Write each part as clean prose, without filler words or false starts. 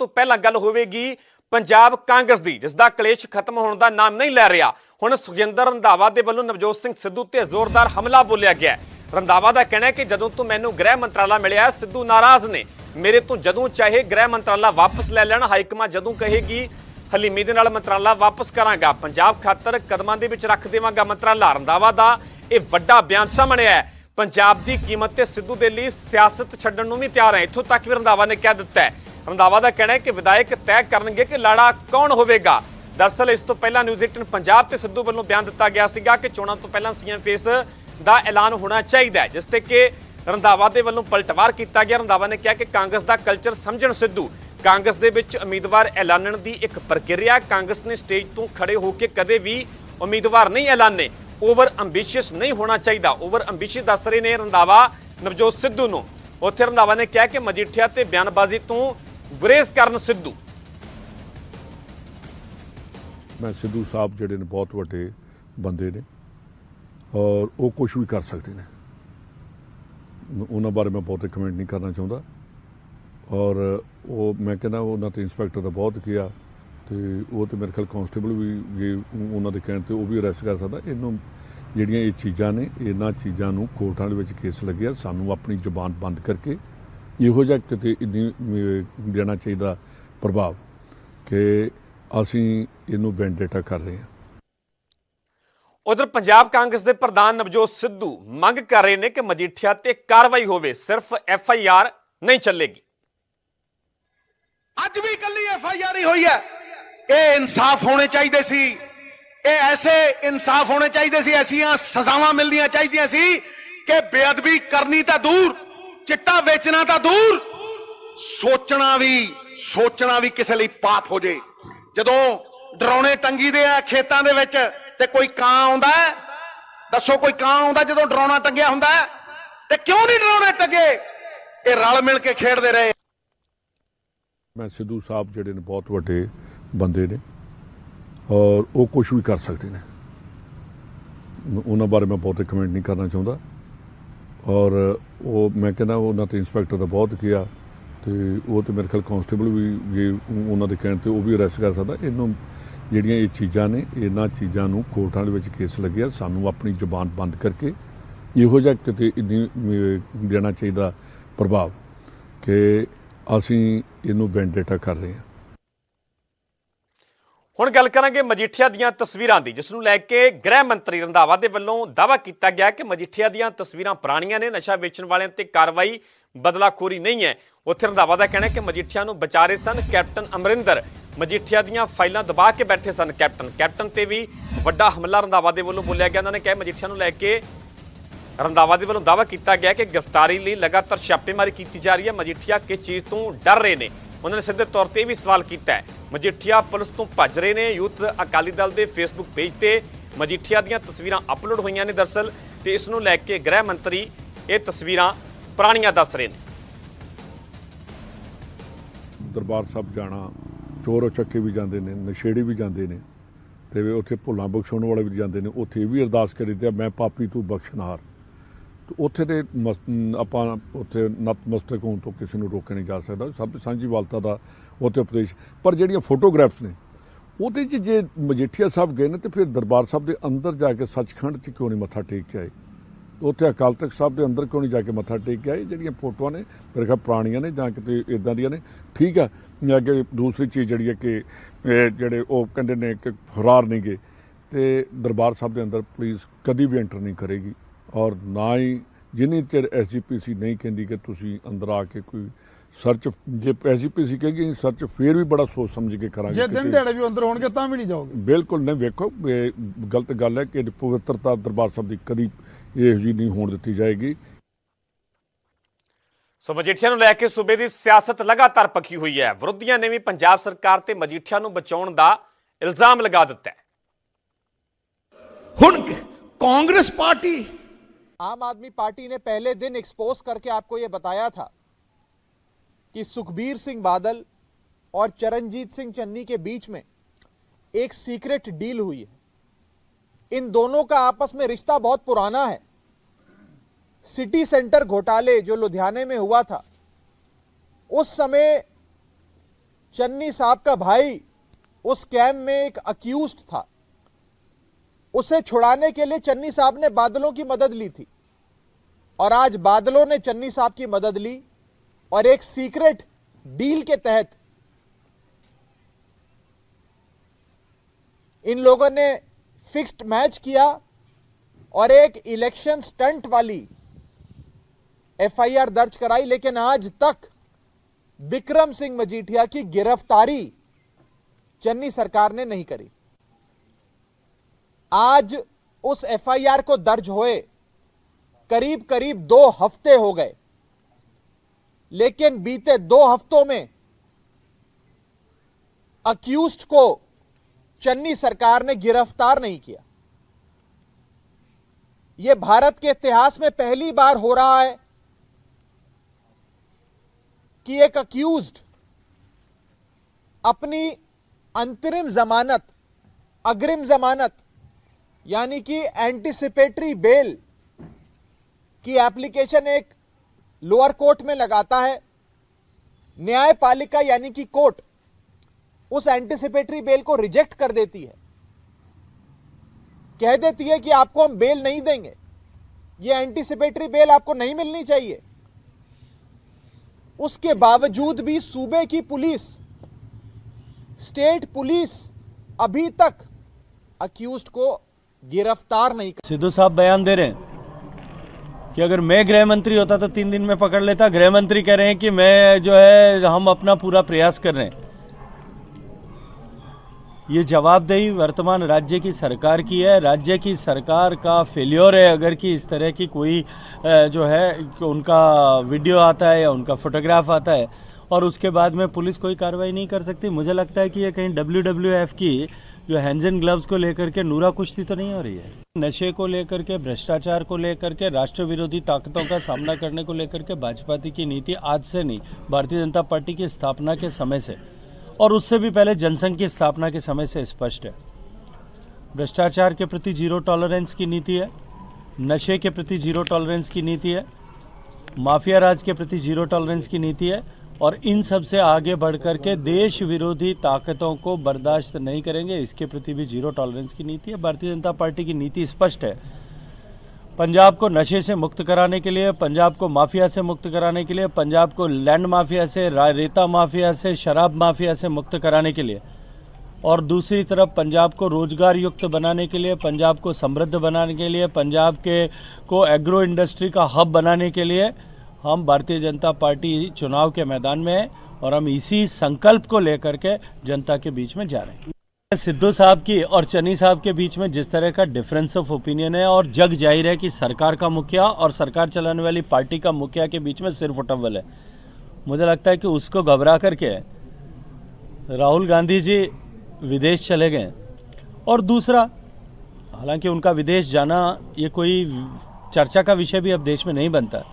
ਤੋਂ ਪਹਿਲਾਂ ਗੱਲ ਹੋਵੇਗੀ ਪੰਜਾਬ ਕਾਂਗਰਸ ਦੀ, ਜਿਸ ਦਾ ਕਲੇਸ਼ ਖਤਮ ਹੋਣ ਦਾ ਨਾਮ ਨਹੀਂ ਲੈ ਰਿਹਾ। ਹੁਣ ਸੁਖਜਿੰਦਰ ਰੰਧਾਵਾ ਦੇ ਵੱਲੋਂ ਨਵਜੋਤ ਸਿੰਘ ਸਿੱਧੂ ਤੇ ਜ਼ੋਰਦਾਰ ਹਮਲਾ ਬੋਲਿਆ ਗਿਆ। ਰੰਧਾਵਾ ਦਾ ਕਹਿਣਾ ਹੈ ਕਿ ਜਦੋਂ ਤੋਂ ਮੈਨੂੰ ਗ੍ਰਹਿ ਮੰਤਰਾਲਾ ਮਿਲਿਆ, ਸਿੱਧੂ ਨਾਰਾਜ਼ ਨੇ। ਮੇਰੇ ਤੋਂ ਜਦੋਂ ਚਾਹੇ ਗ੍ਰਹਿ ਮੰਤਰਾਲਾ ਵਾਪਸ ਲੈ ਲੈਣ, ਹਾਈਕਮਾਨ ਜਦੋਂ ਕਹੇਗੀ ਹਲੀਮੀ ਦੇ ਨਾਲ ਮੰਤਰਾਲਾ ਵਾਪਸ ਕਰਾਂਗਾ। ਪੰਜਾਬ ਖਾਤਰ ਕਦਮਾਂ ਦੇ ਵਿੱਚ ਰੱਖ ਦੇਵਾਂਗਾ ਮੰਤਰਾਲਾ। ਰੰਧਾਵਾ ਦਾ ਇਹ ਵੱਡਾ ਬਿਆਨ ਸਾਹਮਣੇ ਆਇਆ। ਪੰਜਾਬ ਦੀ ਕੀਮਤ ਤੇ ਸਿੱਧੂ ਦੇ ਲਈ ਸਿਆਸਤ ਛੱਡਣ ਨੂੰ ਵੀ ਤਿਆਰ ਹੈ, ਇੱਥੋਂ ਤੱਕ ਵੀ ਰੰਧਾਵਾ ਨੇ ਕਹਿ ਦਿੱਤਾ ਹੈ। ਰੰਧਾਵਾ ਦਾ ਕਹਿਣਾ ਹੈ ਕਿ ਵਿਧਾਇਕ ਤੈਅ ਕਰਨਗੇ ਕਿ ਲਾੜਾ ਕੌਣ ਹੋਵੇਗਾ। ਦਰਅਸਲ ਇਸ ਤੋਂ ਪਹਿਲਾਂ ਨਿਊਜ਼ 18 ਪੰਜਾਬ ਤੇ ਸਿੱਧੂ ਵੱਲੋਂ ਬਿਆਨ ਦਿੱਤਾ ਗਿਆ ਸੀਗਾ ਕਿ ਚੋਣਾਂ ਤੋਂ ਪਹਿਲਾਂ ਸੀਐਮ ਫੇਸ ਦਾ ਐਲਾਨ ਹੋਣਾ ਚਾਹੀਦਾ ਹੈ, ਜਿਸ ਤੇ ਕਿ ਰੰਧਾਵਾ ਦੇ ਵੱਲੋਂ ਪਲਟਵਾਰ ਕੀਤਾ ਗਿਆ। ਰੰਧਾਵਾ ਨੇ ਕਿਹਾ ਕਿ ਕਾਂਗਰਸ ਦਾ ਕਲਚਰ ਸਮਝਣ ਸਿੱਧੂ। ਕਾਂਗਰਸ ਦੇ ਵਿੱਚ ਉਮੀਦਵਾਰ ਐਲਾਨਣ ਦੀ ਇੱਕ ਪ੍ਰਕਿਰਿਆ, ਕਾਂਗਰਸ ਨੇ ਸਟੇਜ ਤੋਂ ਖੜੇ ਹੋ ਕੇ ਕਦੇ ਵੀ ਉਮੀਦਵਾਰ ਨਹੀਂ ਐਲਾਨੇ। ਓਵਰ ਅੰਬੀਸ਼ੀਅਸ ਨਹੀਂ ਹੋਣਾ ਚਾਹੀਦਾ। ਓਵਰ ਅੰਬੀਸ਼ੀਅਸ ਦੱਸ ਰਹੇ ਨੇ ਰੰਧਾਵਾ ਨਵਜੋਤ ਸਿੱਧੂ ਨੂੰ। ਉੱਥੇ ਰੰਧਾਵਾ ਨੇ ਕਿਹਾ ਕਿ ਮਜੀਠੀਆ ਤੇ ਬਿਆਨਬਾਜ਼ੀ ਤੋਂ ਗੁਰੇਜ਼ ਕਰਨ ਸਿੱਧੂ। ਮੈਂ ਸਿੱਧੂ ਸਾਹਿਬ ਜਿਹੜੇ ਨੇ ਬਹੁਤ ਵੱਡੇ ਬੰਦੇ ਨੇ ਔਰ ਉਹ ਕੁਝ ਵੀ ਕਰ ਸਕਦੇ ਨੇ। ਉਹਨਾਂ ਬਾਰੇ ਮੈਂ ਬਹੁਤੇ ਕਮੈਂਟ ਨਹੀਂ ਕਰਨਾ ਚਾਹੁੰਦਾ। ਔਰ ਉਹ ਮੈਂ ਕਹਿੰਦਾ ਉਹਨਾਂ ਤੇ ਇੰਸਪੈਕਟਰ ਦਾ ਬਹੁਤ ਕੀਤਾ ਤੇ ਉਹ ਤੇ ਮੇਰੇ ਖਿਆਲ ਕਾਂਸਟੇਬਲ ਵੀ ਜੇ ਉਹਨਾਂ ਦੇ ਕਹਿਣ ਤੇ ਉਹ ਵੀ ਅਰੈਸਟ ਕਰ ਸਕਦਾ। ਇਹਨੂੰ ਜਿਹੜੀਆਂ ਇਹ ਚੀਜ਼ਾਂ ਨੇ, ਇਹਨਾਂ ਚੀਜ਼ਾਂ ਨੂੰ ਕੋਰਟਾਂ ਦੇ ਵਿੱਚ ਕੇਸ ਲੱਗਿਆ। ਸਾਨੂੰ ਆਪਣੀ ਜ਼ੁਬਾਨ ਬੰਦ ਕਰਕੇ ਇਹੋ ਜਿਹਾ ਕਿਤੇ ਦੇਣਾ ਚਾਹੀਦਾ ਪ੍ਰਭਾਵ ਕਿ ਅਸੀਂ ਇਹਨੂੰ ਵੈਂਡੇਟਾ ਕਰ ਰਹੇ ਹਾਂ। ਉਧਰ ਪੰਜਾਬ ਕਾਂਗਰਸ ਦੇ ਪ੍ਰਧਾਨ ਨਵਜੋਤ ਸਿੱਧੂ ਮੰਗ ਕਰ ਰਹੇ ਨੇ ਕਿ ਮਜੀਠੀਆ ਤੇ ਕਾਰਵਾਈ ਹੋਵੇ, ਸਿਰਫ FIR ਨਹੀਂ ਚੱਲੇਗੀ। ਅੱਜ ਵੀ ਕੱਲੀ FIR ਹੀ ਹੋਈ ਹੈ। ਇਹ ਇਨਸਾਫ ਹੋਣੇ ਚਾਹੀਦੇ ਸੀ, ਇਹ ਐਸੇ ਇਨਸਾਫ ਹੋਣੇ ਚਾਹੀਦੇ ਸੀ, ਐਸੀਆਂ ਸਜ਼ਾਵਾਂ ਮਿਲਣੀਆਂ ਚਾਹੀਦੀਆਂ ਸੀ ਕਿ ਬੇਅਦਬੀ ਕਰਨੀ ਤਾਂ ਦੂਰ, ਚਿੱਟਾ ਵੇਚਣਾ ਤਾਂ ਦੂਰ, ਸੋਚਣਾ ਵੀ ਕਿਸੇ ਲਈ ਪਾਪ ਹੋ ਜੇ। ਜਦੋਂ ਡਰਾਉਣੇ ਟੰਗੀ ਦੇ ਆ ਖੇਤਾਂ ਦੇ ਵਿੱਚ ਤੇ ਕੋਈ ਕਾਂ ਆਉਂਦਾ, ਦੱਸੋ ਕੋਈ ਕਾਂ ਆਉਂਦਾ ਜਦੋਂ ਡਰਾਉਣਾ ਟੰਗਿਆ ਹੁੰਦਾ ਤੇ ਕਿਉਂ ਨਹੀਂ ਡਰਾਉਣੇ ਟੰਗੇ? ਇਹ ਰਲ ਮਿਲ ਕੇ ਖੇਡਦੇ ਰਹੇ। ਮੈਂ ਸਿੱਧੂ ਸਾਹਿਬ ਜਿਹੜੇ ਨੇ ਬਹੁਤ ਵੱਡੇ ਬੰਦੇ ਨੇ ਔਰ ਉਹ ਕੁਝ ਵੀ ਕਰ ਸਕਦੇ ਨੇ। ਉਹਨਾਂ ਬਾਰੇ ਮੈਂ ਬਹੁਤੇ ਕਮੈਂਟ ਨਹੀਂ ਕਰਨਾ ਚਾਹੁੰਦਾ। ਔਰ ਉਹ ਮੈਂ ਕਹਿੰਦਾ ਉਹਨਾਂ ਤੇ ਇੰਸਪੈਕਟਰ ਦਾ ਬਹੁਤ ਕੀਤਾ ਤੇ ਉਹ ਤੇ ਮੇਰੇ ਖਿਆਲ ਕਾਂਸਟੇਬਲ ਵੀ ਜੇ ਉਹਨਾਂ ਦੇ ਕਹਿਣ ਤੇ ਉਹ ਵੀ ਅਰੈਸਟ ਕਰ ਸਕਦਾ। ਇਹਨੂੰ ਜਿਹੜੀਆਂ ਇਹ ਚੀਜ਼ਾਂ ਨੇ, ਇਹਨਾਂ ਚੀਜ਼ਾਂ ਨੂੰ ਕੋਰਟਾਂ ਦੇ ਵਿੱਚ ਕੇਸ ਲੱਗਿਆ। ਸਾਨੂੰ ਆਪਣੀ ਜ਼ੁਬਾਨ ਬੰਦ ਕਰਕੇ ਇਹੋ ਜਿਹਾ ਕਿਤੇ ਦੇਣਾ ਚਾਹੀਦਾ ਪ੍ਰਭਾਵ ਕਿ ਅਸੀਂ ਇਹਨੂੰ ਵੈਂਡੇਟਾ ਕਰ ਰਹੇ ਹਾਂ। ਹੁਣ ਗੱਲ ਕਰਾਂਗੇ ਮਜੀਠੀਆ ਦੀਆਂ ਤਸਵੀਰਾਂ ਦੀ, ਜਿਸ ਨੂੰ ਲੈ ਕੇ ਗ੍ਰਹਿ ਮੰਤਰੀ ਰੰਧਾਵਾ ਦੇ ਵੱਲੋਂ ਦਾਅਵਾ ਕੀਤਾ ਗਿਆ ਕਿ ਮਜੀਠੀਆ ਦੀਆਂ ਤਸਵੀਰਾਂ ਪੁਰਾਣੀਆਂ ਨੇ, ਨਸ਼ਾ ਵੇਚਣ ਵਾਲਿਆਂ ਤੇ ਕਾਰਵਾਈ ਬਦਲਾਖੋਰੀ ਨਹੀਂ ਹੈ। ਉੱਥੇ ਰੰਧਾਵਾ ਦਾ ਕਹਿਣਾ ਹੈ ਕਿ ਮਜੀਠੀਆ ਨੂੰ ਬਚਾ ਰਹੇ ਸਨ ਕੈਪਟਨ ਅਮਰਿੰਦਰ। ਮਜੀਠੀਆ ਦੀਆਂ ਫਾਈਲਾਂ ਦਬਾ ਕੇ ਬੈਠੇ ਸਨ ਕੈਪਟਨ ਤੇ ਵੀ ਵੱਡਾ ਹਮਲਾ ਰੰਧਾਵਾ ਦੇ ਵੱਲੋਂ ਬੋਲਿਆ ਗਿਆ। ਉਹਨਾਂ ਨੇ ਕਿਹਾ ਮਜੀਠੀਆ ਨੂੰ ਲੈ ਕੇ ਰੰਧਾਵਾ ਦੇ ਵੱਲੋਂ ਦਾਅਵਾ ਕੀਤਾ ਗਿਆ ਕਿ ਗ੍ਰਿਫਤਾਰੀ ਲਈ ਲਗਾਤਾਰ ਛਾਪੇਮਾਰੀ ਕੀਤੀ ਜਾ ਰਹੀ ਹੈ। ਮਜੀਠੀਆ ਕਿਸ ਚੀਜ਼ ਤੋਂ ਡਰ ਰਹੇ ਨੇ? ਉਹਨਾਂ ਨੇ ਸਿੱਧੇ ਤੌਰ ਤੇ ਵੀ ਸਵਾਲ ਕੀਤਾ ਹੈ। ਮਜੀਠੀਆ ਪੁਲਿਸ ਤੋਂ ਭੱਜ ਰਹੇ ਨੇ। ਯੂਥ ਅਕਾਲੀ ਦਲ ਦੇ ਫੇਸਬੁੱਕ ਪੇਜ ਤੇ ਮਜੀਠੀਆ ਦੀਆਂ ਤਸਵੀਰਾਂ ਅਪਲੋਡ ਹੋਈਆਂ ਨੇ ਦਰਅਸਲ, ਤੇ ਇਸ ਨੂੰ ਲੈ ਕੇ ਗ੍ਰਹਿ ਮੰਤਰੀ ਇਹ ਤਸਵੀਰਾਂ ਪੁਰਾਣੀਆਂ ਦੱਸ ਰਹੇ ਨੇ। ਦਰਬਾਰ ਸਾਹਿਬ ਜਾਣਾ, ਚੋਰ ਚੱਕੇ ਵੀ ਜਾਂਦੇ ਨੇ, ਨਸ਼ੇੜੀ ਵੀ ਜਾਂਦੇ ਨੇ ਤੇ ਉੱਥੇ ਭੁੱਲਾਂ ਬਖਸ਼ਾਉਣ ਵਾਲੇ ਵੀ ਜਾਂਦੇ ਨੇ। ਉੱਥੇ ਵੀ ਅਰਦਾਸ ਕਰੀ ਤੇ ਮੈਂ ਪਾਪੀ ਤੂੰ ਬਖਸ਼ਨਾਰ। ਉੱਥੇ ਦੇ ਆਪਾਂ ਉੱਥੇ ਨਤਮਸਤਕ ਹੋਣ ਤੋਂ ਕਿਸੇ ਨੂੰ ਰੋਕਿਆ ਨਹੀਂ ਜਾ ਸਕਦਾ। ਸਭ ਸਾਂਝੀਵਾਲਤਾ ਦਾ ਉੱਥੇ ਉਪਦੇਸ਼। ਪਰ ਜਿਹੜੀਆਂ ਫੋਟੋਗ੍ਰਾਫਸ ਨੇ ਉਹਦੇ 'ਚ ਜੇ ਮਜੀਠੀਆ ਸਾਹਿਬ ਗਏ ਨੇ ਤੇ ਫਿਰ ਦਰਬਾਰ ਸਾਹਿਬ ਦੇ ਅੰਦਰ ਜਾ ਕੇ ਸੱਚਖੰਡ 'ਚ ਕਿਉਂ ਨਹੀਂ ਮੱਥਾ ਟੇਕ ਕੇ ਆਏ? ਉੱਥੇ ਅਕਾਲ ਤਖਤ ਸਾਹਿਬ ਦੇ ਅੰਦਰ ਕਿਉਂ ਨਹੀਂ ਜਾ ਕੇ ਮੱਥਾ ਟੇਕ ਕੇ ਆਏ? ਜਿਹੜੀਆਂ ਫੋਟੋਆਂ ਨੇ ਮੇਰੇ ਖਿਆਲ ਪੁਰਾਣੀਆਂ ਨੇ ਜਾਂ ਕਿਤੇ ਇੱਦਾਂ ਦੀਆਂ ਨੇ। ਠੀਕ ਆ, ਅੱਗੇ ਦੂਸਰੀ ਚੀਜ਼ ਜਿਹੜੀ ਹੈ ਕਿ ਜਿਹੜੇ ਉਹ ਕਹਿੰਦੇ ਨੇ ਕਿ ਫਰਾਰ ਨਹੀਂ ਗਏ ਤੇ ਦਰਬਾਰ ਸਾਹਿਬ ਦੇ ਅੰਦਰ ਪੁਲਿਸ ਕਦੀ ਵੀ ਐਂਟਰ ਨਹੀਂ ਕਰੇਗੀ। ਔਰ ਨਾ ਹੀ ਜਿੰਨੀ ਚਿਰ SGPC ਨਹੀਂ ਕਹਿੰਦੀ ਕਿ ਤੁਸੀਂ ਅੰਦਰ ਆ ਕੇ ਕੋਈ ਸਰਚ, ਜੇ SGPC ਕਹੇਗੀ ਸਰਚ ਫਿਰ ਵੀ ਬੜਾ ਸੋਚ ਸਮਝ ਕੇ ਕਰਾਂਗੇ। ਜੇ ਦਿਨ ਦਿਹਾੜੇ ਵੀ ਅੰਦਰ ਹੋਣਗੇ ਤਾਂ ਵੀ ਨਹੀਂ ਜਾਓਗੇ? ਬਿਲਕੁਲ ਨਹੀਂ। ਵੇਖੋ ਇਹ ਗਲਤ ਗੱਲ ਹੈ ਕਿ ਪਵਿੱਤਰਤਾ ਦਰਬਾਰ ਸਾਹਿਬ ਦੀ ਕਦੀ ਇਹੋ ਜਿਹੀ ਨਹੀਂ ਹੋਣ ਦਿੱਤੀ ਜਾਏਗੀ। ਸੋ ਮਜੀਠੀਆ ਨੂੰ ਲੈ ਕੇ ਸੂਬੇ ਦੀ ਸਿਆਸਤ ਲਗਾਤਾਰ ਪੱਕੀ ਹੋਈ ਹੈ। ਵਿਰੋਧੀਆਂ ਨੇ ਵੀ ਪੰਜਾਬ ਸਰਕਾਰ ਤੇ ਮਜੀਠੀਆ ਨੂੰ ਬਚਾਉਣ ਦਾ ਇਲਜ਼ਾਮ ਲਗਾ ਦਿੱਤਾ ਹੈ। ਹੁਣ ਕਾਂग्रेस पार्टी, आम आदमी पार्टी ने पहले दिन एक्सपोज करके आपको यह बताया था कि सुखबीर सिंह बादल और चरणजीत सिंह चन्नी के बीच में एक सीक्रेट डील हुई है। इन दोनों का आपस में रिश्ता बहुत पुराना है। सिटी सेंटर घोटाले जो लुधियाने में हुआ था, उस समय चन्नी साहब का भाई उस स्कैम में एक अक्यूज्ड था। उसे छुड़ाने के लिए चन्नी साहब ने बादलों की मदद ली थी और आज बादलों ने चन्नी साहब की मदद ली और एक सीक्रेट डील के तहत इन लोगों ने फिक्स्ड मैच किया और एक इलेक्शन स्टंट वाली एफआईआर दर्ज कराई। लेकिन आज तक बिक्रम सिंह मजीठिया की गिरफ्तारी चन्नी सरकार ने नहीं करी। आज उस एफआईआर को दर्ज हुए करीब करीब 2 हफ्ते हो गए, लेकिन बीते 2 हफ्तों में अक्यूज्ड को चन्नी सरकार ने गिरफ्तार नहीं किया। यह भारत के इतिहास में पहली बार हो रहा है कि एक अक्यूज्ड अपनी अंतरिम जमानत, अग्रिम जमानत यानी कि एंटीसिपेटरी बेल की एप्लीकेशन एक लोअर कोर्ट में लगाता है। न्यायपालिका यानी कि कोर्ट उस एंटीसिपेटरी बेल को रिजेक्ट कर देती है, कह देती है कि आपको हम बेल नहीं देंगे, यह एंटीसिपेटरी बेल आपको नहीं मिलनी चाहिए। उसके बावजूद भी सूबे की पुलिस, स्टेट पुलिस अभी तक अक्यूज्ड को गिरफ्तार नहीं कर। सिद्धू साहब बयान दे रहे हैं कि अगर मैं गृह मंत्री होता तो 3 दिन में पकड़ लेता। गृह मंत्री कह रहे हैं कि मैं जो है हम अपना पूरा प्रयास कर रहे हैं। ये जवाबदेही वर्तमान राज्य की सरकार की है। राज्य की सरकार का फेल्योर है अगर कि इस तरह की कोई जो है उनका वीडियो आता है या उनका फोटोग्राफ आता है और उसके बाद में पुलिस कोई कार्रवाई नहीं कर सकती। मुझे लगता है कि ये कहीं WWF की जो हैंड्स एंड ग्लव्स को लेकर के नूरा कुश्ती तो नहीं हो रही है। नशे को लेकर के, भ्रष्टाचार को लेकर के, राष्ट्र विरोधी ताकतों का सामना करने को लेकर के भाजपा की नीति आज से नहीं, भारतीय जनता पार्टी की स्थापना के समय से और उससे भी पहले जनसंघ की स्थापना के समय से स्पष्ट है। भ्रष्टाचार के प्रति 0 टॉलरेंस की नीति है, नशे के प्रति 0 टॉलरेंस की नीति है, माफिया राज के प्रति 0 टॉलरेंस की नीति है और इन सब से आगे बढ़ कर के देश विरोधी ताकतों को बर्दाश्त नहीं करेंगे, इसके प्रति भी 0 टॉलरेंस की नीति है। भारतीय जनता पार्टी की नीति स्पष्ट है। पंजाब को नशे से मुक्त कराने के लिए, पंजाब को माफिया से मुक्त कराने के लिए, पंजाब को लैंड माफिया से, रेता माफिया से, शराब माफिया से मुक्त कराने के लिए और दूसरी तरफ पंजाब को रोजगार युक्त बनाने के लिए, पंजाब को समृद्ध बनाने के लिए, पंजाब को एग्रो इंडस्ट्री का हब बनाने के लिए हम भारतीय जनता पार्टी चुनाव के मैदान में है और हम इसी संकल्प को लेकर के जनता के बीच में जा रहे हैं। सिद्धू साहब की और चन्नी साहब के बीच में जिस तरह का डिफरेंस ऑफ ओपिनियन है और जग जाहिर है कि सरकार का मुखिया और सरकार चलाने वाली पार्टी का मुखिया के बीच में सिर्फ उठव्वल है। मुझे लगता है कि उसको घबरा करके राहुल गांधी जी विदेश चले गए और दूसरा, हालांकि उनका विदेश जाना ये कोई चर्चा का विषय भी अब देश में नहीं बनता,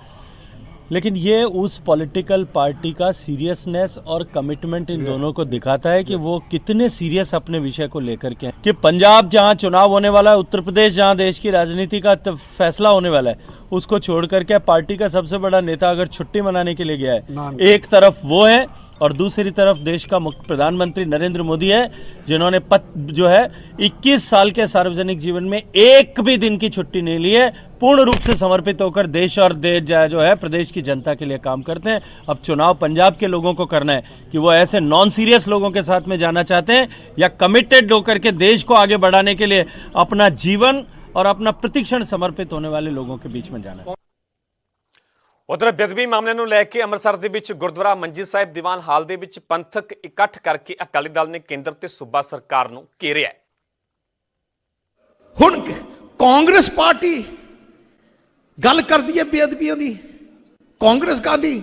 लेकिन ये उस पॉलिटिकल पार्टी का सीरियसनेस और कमिटमेंट इन दोनों को दिखाता है कि वो कितने सीरियस अपने विषय को लेकर के कि पंजाब जहां चुनाव होने वाला है, उत्तर प्रदेश जहां देश की राजनीति का फैसला होने वाला है, उसको छोड़ करके पार्टी का सबसे बड़ा नेता अगर छुट्टी मनाने के लिए गया है, एक तरफ वो है और दूसरी तरफ देश का प्रधानमंत्री नरेंद्र मोदी है जिन्होंने जो है 21 साल के सार्वजनिक जीवन में एक भी दिन की छुट्टी नहीं ली है, पूर्ण रूप से समर्पित होकर देश और जो है प्रदेश की जनता के लिए काम करते हैं। अब चुनाव पंजाब के लोगों को करना है कि वो ऐसे नॉन सीरियस लोगों के साथ में जाना चाहते हैं या कमिटेड होकर के देश को आगे बढ़ाने के लिए अपना जीवन और अपना प्रतिक्षण समर्पित होने वाले लोगों के बीच में जाना है। उधर बेदबी मामले ਨੂੰ ਲੈ ਕੇ ਅੰਮ੍ਰਿਤਸਰ ਦੇ ਵਿੱਚ ਗੁਰਦੁਆਰਾ ਮੰਜੀ ਸਾਹਿਬ ਦੀਵਾਨ ਹਾਲ ਦੇ ਵਿੱਚ ਪੰਥਕ ਇਕੱਠ ਕਰਕੇ ਅਕਾਲੀ ਦਲ ਨੇ ਕੇਂਦਰ ਤੇ ਸੂਬਾ ਸਰਕਾਰ ਨੂੰ ਘੇਰਿਆ। ਹੁਣ ਕਾਂਗਰਸ ਪਾਰਟੀ ਗੱਲ ਕਰਦੀ ਹੈ ਬੇਅਦਬੀਆਂ ਦੀ, ਕਾਂਗਰਸ ਕਾਦੀ।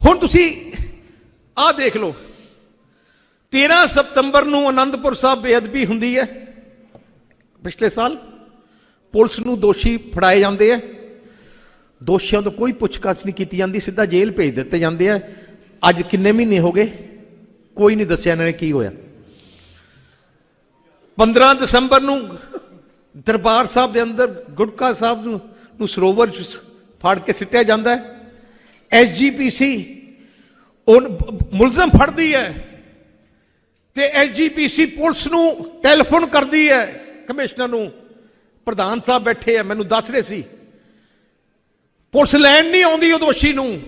ਹੁਣ ਤੁਸੀਂ ਆਹ ਦੇਖ ਲਓ, 13 ਸਤੰਬਰ ਨੂੰ ਆਨੰਦਪੁਰ ਸਾਹਿਬ ਬੇਅਦਬੀ ਹੁੰਦੀ ਹੈ। ਪਿਛਲੇ ਸਾਲ ਪੁਲਿਸ ਨੂੰ ਦੋਸ਼ੀ ਫੜਾਏ ਜਾਂਦੇ ਆ, ਦੋਸ਼ੀਆਂ ਤੋਂ ਕੋਈ ਪੁੱਛਗਿੱਛ ਨਹੀਂ ਕੀਤੀ ਜਾਂਦੀ, ਸਿੱਧਾ ਜੇਲ੍ਹ ਭੇਜ ਦਿੱਤੇ ਜਾਂਦੇ ਆ। ਅੱਜ ਕਿੰਨੇ ਮਹੀਨੇ ਹੋ ਗਏ, ਕੋਈ ਨਹੀਂ ਦੱਸਿਆ ਇਹਨਾਂ ਨੇ ਕੀ ਹੋਇਆ। 15 ਦਸੰਬਰ ਨੂੰ ਦਰਬਾਰ ਸਾਹਿਬ ਦੇ ਅੰਦਰ ਗੁਟਕਾ ਸਾਹਿਬ ਨੂੰ ਸਰੋਵਰ 'ਚ ਫੜ ਕੇ ਸਿੱਟਿਆ ਜਾਂਦਾ ਹੈ। SGPC ਉਹ ਮੁਲਜ਼ਮ ਫੜਦੀ ਹੈ ਤੇ ਐਸਜੀਪੀਸੀ ਪੁਲਿਸ ਨੂੰ ਟੈਲੀਫੋਨ ਕਰਦੀ ਹੈ, ਕਮਿਸ਼ਨਰ ਨੂੰ। ਪ੍ਰਧਾਨ ਸਾਹਿਬ ਬੈਠੇ ਆ, ਮੈਨੂੰ ਦੱਸ ਰਹੇ ਸੀ, ਪੁਲਿਸ ਲੈਣ ਨਹੀਂ ਆਉਂਦੀ ਉਹ ਦੋਸ਼ੀ ਨੂੰ,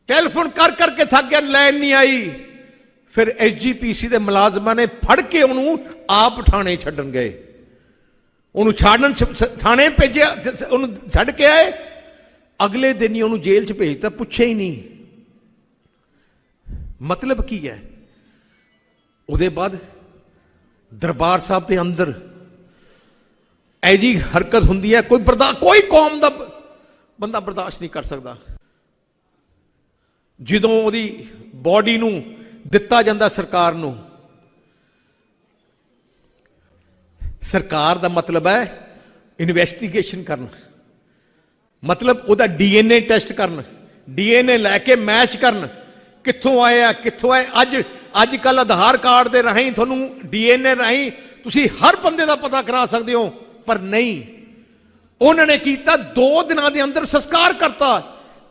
ਟੈਲੀਫੋਨ ਕਰ ਕਰਕੇ ਥੱਕ ਗਿਆ, ਲੈਣ ਨਹੀਂ ਆਈ। ਫਿਰ ਐਸਜੀਪੀਸੀ ਦੇ ਮੁਲਾਜ਼ਮਾਂ ਨੇ ਫੜ ਕੇ ਉਹਨੂੰ ਆਪ ਥਾਣੇ ਛੱਡਣ ਗਏ, ਉਹਨੂੰ ਛਾੜਨ ਥਾਣੇ ਭੇਜਿਆ, ਉਹਨੂੰ ਛੱਡ ਕੇ ਆਏ, ਅਗਲੇ ਦਿਨ ਹੀ ਉਹਨੂੰ ਜੇਲ੍ਹ 'ਚ ਭੇਜਤਾ, ਪੁੱਛਿਆ ਹੀ ਨਹੀਂ। ਮਤਲਬ ਕੀ ਹੈ? ਉਹਦੇ ਬਾਅਦ ਦਰਬਾਰ ਸਾਹਿਬ ਦੇ ਅੰਦਰ ਐ ਜੀ ਹਰਕਤ ਹੁੰਦੀ ਹੈ, ਕੋਈ ਕੌਮ ਦਾ ਬੰਦਾ ਬਰਦਾਸ਼ਤ ਨਹੀਂ ਕਰ ਸਕਦਾ। ਜਦੋਂ ਉਹਦੀ ਬਾਡੀ ਨੂੰ ਦਿੱਤਾ ਜਾਂਦਾ ਸਰਕਾਰ ਨੂੰ, ਸਰਕਾਰ ਦਾ ਮਤਲਬ ਹੈ ਇਨਵੈਸਟੀਗੇਸ਼ਨ ਕਰਨ, ਮਤਲਬ ਉਹਦਾ ਡੀਐਨਏ ਟੈਸਟ ਕਰਨ, ਡੀਐਨਏ ਲੈ ਕੇ ਮੈਚ ਕਰਨ, ਕਿੱਥੋਂ ਆਇਆ ਕਿੱਥੋਂ ਆਏ। ਅੱਜ ਕੱਲ ਆਧਾਰ ਕਾਰਡ ਦੇ ਰਾਹੀਂ ਤੁਹਾਨੂੰ ਡੀਐਨਏ ਰਾਹੀਂ ਤੁਸੀਂ ਹਰ ਬੰਦੇ ਦਾ ਪਤਾ ਕਰਾ ਸਕਦੇ ਹੋ, ਪਰ ਨਹੀਂ, ਉਹਨਾਂ ਨੇ ਕੀਤਾ 2 ਦਿਨਾਂ ਦੇ ਅੰਦਰ ਸੰਸਕਾਰ ਕਰਤਾ।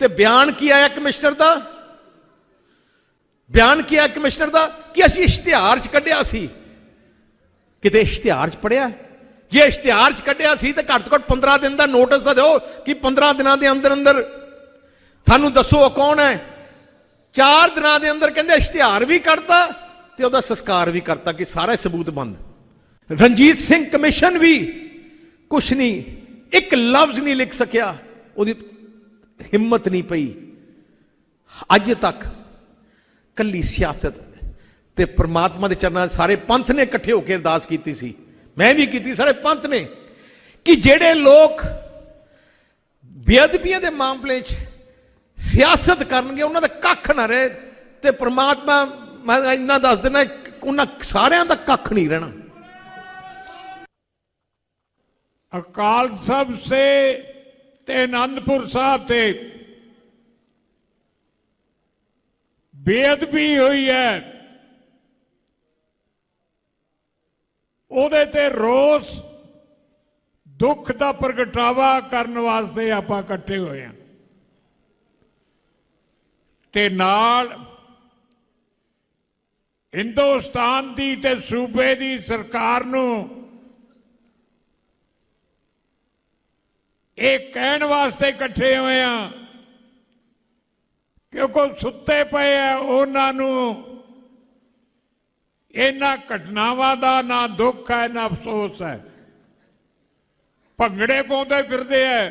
ਤੇ ਬਿਆਨ ਕੀ ਆਇਆ ਕਮਿਸ਼ਨਰ ਦਾ? ਬਿਆਨ ਕੀ ਆਇਆ ਕਮਿਸ਼ਨਰ ਦਾ ਕਿ ਅਸੀਂ ਇਸ਼ਤਿਹਾਰ 'ਚ ਕੱਢਿਆ ਸੀ। ਕਿਤੇ ਇਸ਼ਤਿਹਾਰ 'ਚ ਪੜਿਆ? ਜੇ ਇਸ਼ਤਿਹਾਰ 'ਚ ਕੱਢਿਆ ਸੀ ਤਾਂ ਘੱਟ ਤੋਂ ਘੱਟ 15 ਦਿਨ ਦਾ ਨੋਟਿਸ ਤਾਂ ਦਿਓ ਕਿ 15 ਦਿਨਾਂ ਦੇ ਅੰਦਰ ਅੰਦਰ ਸਾਨੂੰ ਦੱਸੋ ਉਹ ਕੌਣ ਹੈ। 4 ਦਿਨਾਂ ਦੇ ਅੰਦਰ ਕਹਿੰਦੇ ਇਸ਼ਤਿਹਾਰ ਵੀ ਕੱਢਤਾ ਤੇ ਉਹਦਾ ਸੰਸਕਾਰ ਵੀ ਕਰਤਾ ਕਿ ਸਾਰੇ ਸਬੂਤ ਬੰਦ। ਰਣਜੀਤ ਸਿੰਘ ਕਮਿਸ਼ਨ ਵੀ ਕੁਛ ਨਹੀਂ, ਇੱਕ ਲਫ਼ਜ਼ ਨਹੀਂ ਲਿਖ ਸਕਿਆ, ਉਹਦੀ ਹਿੰਮਤ ਨਹੀਂ ਪਈ। ਅੱਜ ਤੱਕ ਕੱਲੀ ਸਿਆਸਤ ਤੇ ਪ੍ਰਮਾਤਮਾ ਦੇ ਚਰਨਾਂ 'ਚ ਸਾਰੇ ਪੰਥ ਨੇ ਇਕੱਠੇ ਹੋ ਕੇ ਅਰਦਾਸ ਕੀਤੀ ਸੀ, ਮੈਂ ਵੀ ਕੀਤੀ, ਸਾਰੇ ਪੰਥ ਨੇ, ਕਿ ਜਿਹੜੇ ਲੋਕ ਬੇਅਦਬੀਆਂ ਦੇ ਮਾਮਲੇ 'ਚ ਸਿਆਸਤ ਕਰਨਗੇ ਉਹਨਾਂ ਦਾ ਕੱਖ ਨਾ ਰਹੇ। ਤੇ ਪ੍ਰਮਾਤਮਾ, ਮੈਂ ਇੰਨਾ ਦੱਸ ਦਿੰਦਾ, ਉਹਨਾਂ ਸਾਰਿਆਂ ਦਾ ਕੱਖ ਨਹੀਂ ਰਹਿਣਾ। ਅਕਾਲ ਸਾਹਿਬ ਸੇ ਤੇ ਆਨੰਦਪੁਰ ਸਾਹਿਬ ਤੇ ਬੇਅਦਬੀ ਹੋਈ ਹੈ, ਉਹਦੇ ਤੇ ਰੋਸ ਦੁੱਖ ਦਾ ਪ੍ਰਗਟਾਵਾ ਕਰਨ ਵਾਸਤੇ ਆਪਾਂ ਇਕੱਠੇ ਹੋਏ ਹਾਂ। ਤੇ ਨਾਲ ਹਿੰਦੁਸਤਾਨ ਦੀ ਤੇ ਸੂਬੇ ਦੀ ਸਰਕਾਰ ਨੂੰ ਇਹ ਕਹਿਣ ਵਾਸਤੇ ਇਕੱਠੇ ਹੋਏ ਆ ਕਿਉਂਕਿ ਸੁੱਤੇ ਪਏ ਆ, ਉਹਨਾਂ ਨੂੰ ਇਹਨਾਂ ਘਟਨਾਵਾਂ ਦਾ ਨਾ ਦੁੱਖ ਹੈ ਨਾ ਅਫਸੋਸ ਹੈ, ਭੰਗੜੇ ਪਾਉਂਦੇ ਫਿਰਦੇ ਆ।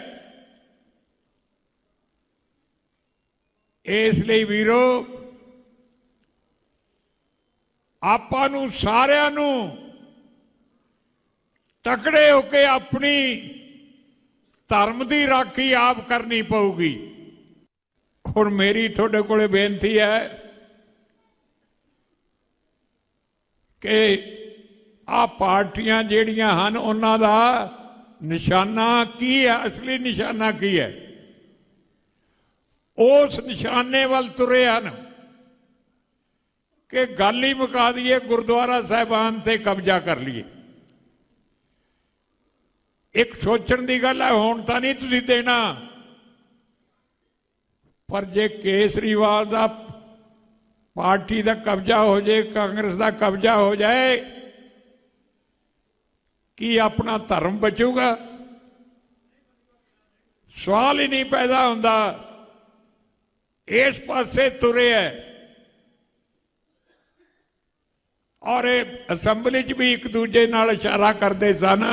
ਇਸ ਲਈ ਵੀਰੋ, ਆਪਾਂ ਨੂੰ ਸਾਰਿਆਂ ਨੂੰ ਤਕੜੇ ਹੋ ਕੇ ਆਪਣੀ ਧਰਮ ਦੀ ਰਾਖੀ ਆਪ ਕਰਨੀ ਪਊਗੀ। ਹੁਣ ਮੇਰੀ ਤੁਹਾਡੇ ਕੋਲੇ ਬੇਨਤੀ ਹੈ ਕਿ ਆਹ ਪਾਰਟੀਆਂ ਜਿਹੜੀਆਂ ਹਨ ਉਹਨਾਂ ਦਾ ਨਿਸ਼ਾਨਾ ਕੀ ਹੈ, ਅਸਲੀ ਨਿਸ਼ਾਨਾ ਕੀ ਹੈ, ਉਸ ਨਿਸ਼ਾਨੇ ਵੱਲ ਤੁਰੇ ਹਨ ਕਿ ਗੱਲ ਹੀ ਮੁਕਾ ਦਈਏ, ਗੁਰਦੁਆਰਾ ਸਾਹਿਬਾਨ ਤੇ ਕਬਜ਼ਾ ਕਰ ਲਈਏ। ਇੱਕ ਸੋਚਣ ਦੀ ਗੱਲ ਹੈ, ਹੁਣ ਤਾਂ ਨਹੀਂ ਤੁਸੀਂ ਦੇਣਾ, ਪਰ ਜੇ ਕੇਸਰੀਵਾਲ ਦਾ ਪਾਰਟੀ ਦਾ ਕਬਜ਼ਾ ਹੋ ਜਾਏ, ਕਾਂਗਰਸ ਦਾ ਕਬਜ਼ਾ ਹੋ ਜਾਏ, ਕੀ ਆਪਣਾ ਧਰਮ ਬਚੂਗਾ? ਸਵਾਲ ਹੀ ਨਹੀਂ ਪੈਦਾ ਹੁੰਦਾ। ਇਸ ਪਾਸੇ ਤੁਰੇ ਹੈ ਔਰ ਇਹ ਅਸੈਂਬਲੀ 'ਚ ਵੀ ਇੱਕ ਦੂਜੇ ਨਾਲ ਇਸ਼ਾਰਾ ਕਰਦੇ ਸਨ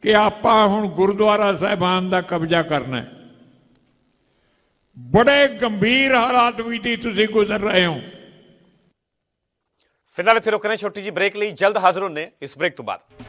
ਕਿ ਆਪਾਂ ਹੁਣ ਗੁਰਦੁਆਰਾ ਸਾਹਿਬਾਨ ਦਾ ਕਬਜ਼ਾ ਕਰਨਾ ਹੈ। ਬੜੇ ਗੰਭੀਰ ਹਾਲਾਤ ਵਿੱਚ ਤੁਸੀਂ ਗੁਜ਼ਰ ਰਹੇ ਹੋ। ਫਿਲਹਾਲ ਇੱਥੇ ਰੁਕਣੇ, ਛੋਟੀ ਜੀ ਬ੍ਰੇਕ ਲਈ, ਜਲਦ ਹਾਜ਼ਰ ਹੋਣੇ ਇਸ ਬ੍ਰੇਕ ਤੋਂ ਬਾਅਦ।